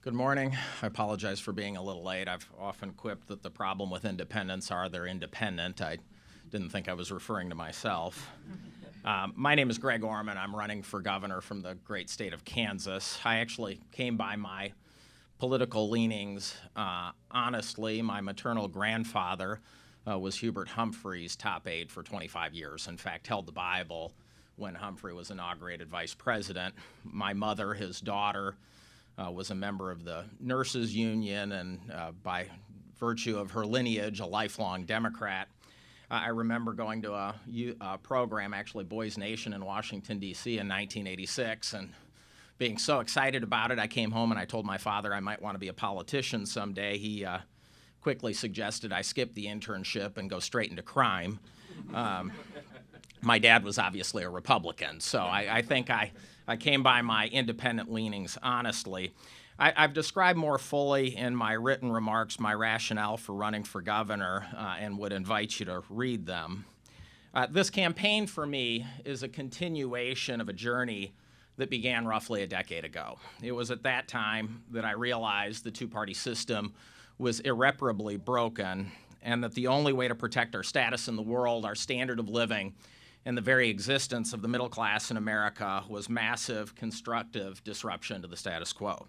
Good morning. I apologize for being a little late. I've often quipped that the problem with independents are they're independent. I didn't think I was referring to myself. My name is Greg Orman. I'm running for governor from the great state of Kansas. I actually came by my political leanings honestly. My maternal grandfather was Hubert Humphrey's top aide for 25 years. In fact, held the Bible when Humphrey was inaugurated vice president. My mother, his daughter, was a member of the nurses union and by virtue of her lineage, a lifelong Democrat. I remember going to a program, actually Boys Nation in Washington, D.C. in 1986, and being so excited about it, I came home and I told my father I might want to be a politician someday. He quickly suggested I skip the internship and go straight into crime. My dad was obviously a Republican, so I think I came by my independent leanings honestly. I've described more fully in my written remarks my rationale for running for governor and would invite you to read them. This campaign for me is a continuation of a journey that began roughly a decade ago. It was at that time that I realized the two-party system was irreparably broken and that the only way to protect our status in the world, our standard of living, and the very existence of the middle class in America was massive, constructive disruption to the status quo.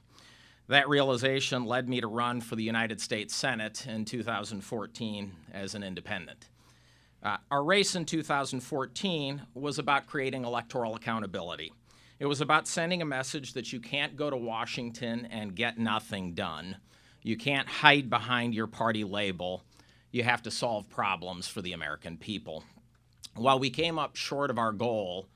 That realization led me to run for the United States Senate in 2014 as an independent. Our race in 2014 was about creating electoral accountability. It was about sending a message that you can't go to Washington and get nothing done. You can't hide behind your party label. You have to solve problems for the American people. While we came up short of our goal,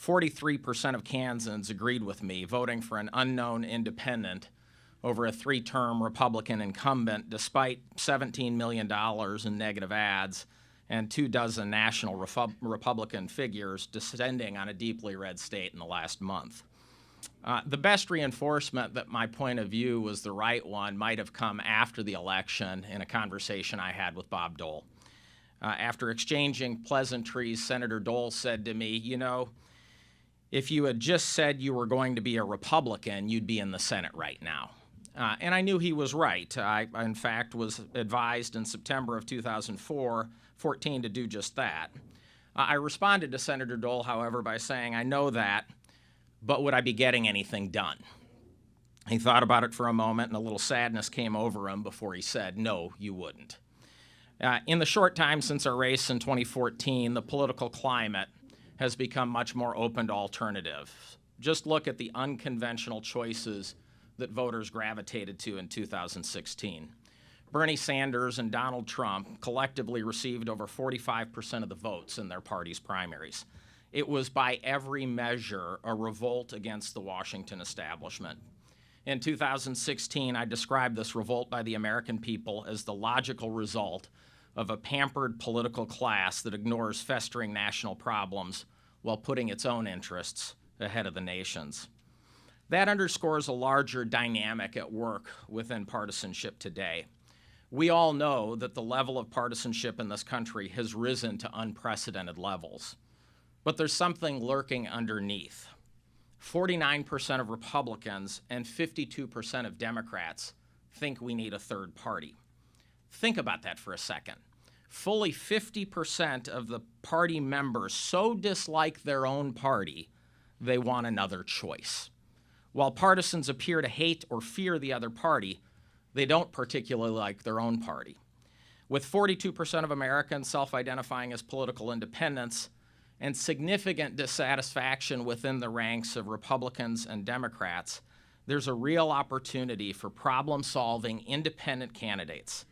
43% of Kansans agreed with me, voting for an unknown independent over a three-term Republican incumbent, despite $17 million in negative ads and 24 national Republican figures descending on a deeply red state in the last month. The best reinforcement that my point of view was the right one might have come after the election in a conversation I had with Bob Dole. After exchanging pleasantries, Senator Dole said to me, you know, if you had just said you were going to be a Republican, you'd be in the Senate right now. And I knew he was right. I, in fact, was advised in September of 2014 to do just that. I responded to Senator Dole, however, by saying, I know that, but would I be getting anything done? He thought about it for a moment, and a little sadness came over him before he said, no, you wouldn't. In the short time since our race in 2014, the political climate has become much more open to alternatives. Just look at the unconventional choices that voters gravitated to in 2016. Bernie Sanders and Donald Trump collectively received over 45% of the votes in their party's primaries. It was by every measure a revolt against the Washington establishment. In 2016, I described this revolt by the American people as the logical result of a pampered political class that ignores festering national problems while putting its own interests ahead of the nation's. That underscores a larger dynamic at work within partisanship today. We all know that the level of partisanship in this country has risen to unprecedented levels, but there's something lurking underneath. 49% of Republicans and 52% of Democrats think we need a third party. Think about that for a second. Fully 50% of the party members so dislike their own party, they want another choice. While partisans appear to hate or fear the other party, they don't particularly like their own party. With 42% of Americans self-identifying as political independents and significant dissatisfaction within the ranks of Republicans and Democrats, there's a real opportunity for problem-solving independent candidates.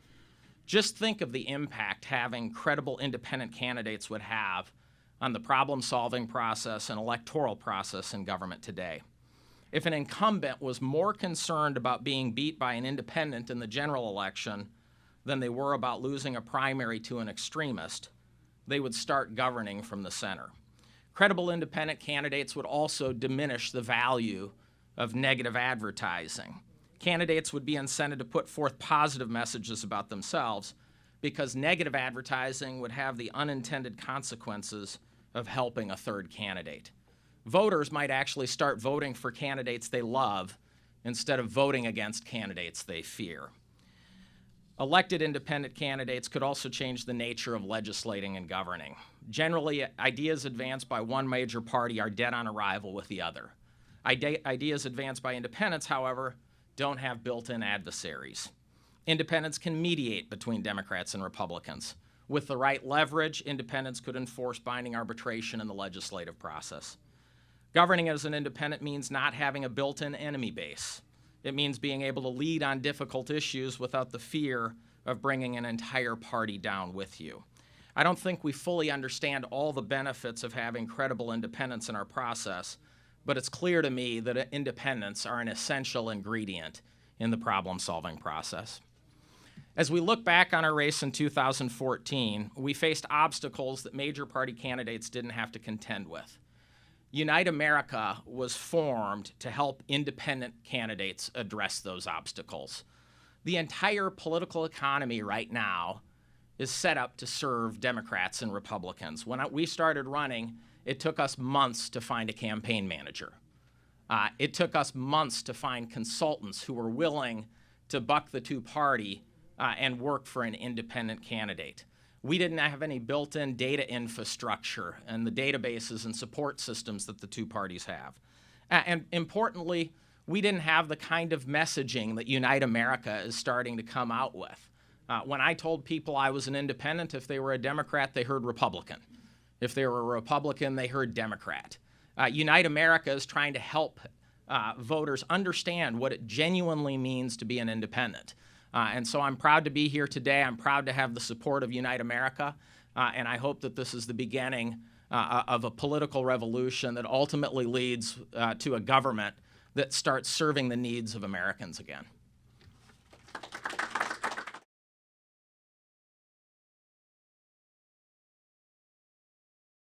Just think of the impact having credible independent candidates would have on the problem-solving process and electoral process in government today. If an incumbent was more concerned about being beat by an independent in the general election than they were about losing a primary to an extremist, they would start governing from the center. Credible independent candidates would also diminish the value of negative advertising. Candidates would be incented to put forth positive messages about themselves because negative advertising would have the unintended consequences of helping a third candidate. Voters might actually start voting for candidates they love instead of voting against candidates they fear. Elected independent candidates could also change the nature of legislating and governing. Generally, ideas advanced by one major party are dead on arrival with the other. Ideas advanced by independents, however, don't have built-in adversaries. Independents can mediate between Democrats and Republicans. With the right leverage, independents could enforce binding arbitration in the legislative process. Governing as an independent means not having a built-in enemy base. It means being able to lead on difficult issues without the fear of bringing an entire party down with you. I don't think we fully understand all the benefits of having credible independents in our process, but it's clear to me that independents are an essential ingredient in the problem-solving process. As we look back on our race in 2014, we faced obstacles that major party candidates didn't have to contend with. Unite America was formed to help independent candidates address those obstacles. The entire political economy right now is set up to serve Democrats and Republicans. When we started running, it took us months to find a campaign manager. It took us months to find consultants who were willing to buck the two-party and work for an independent candidate. We didn't have any built-in data infrastructure and the databases and support systems that the two parties have. And importantly, we didn't have the kind of messaging that Unite America is starting to come out with. When I told people I was an independent, if they were a Democrat, they heard Republican. If they were a Republican, they heard Democrat. Unite America is trying to help voters understand what it genuinely means to be an independent. And so I'm proud to be here today. I'm proud to have the support of Unite America, and I hope that this is the beginning of a political revolution that ultimately leads to a government that starts serving the needs of Americans again.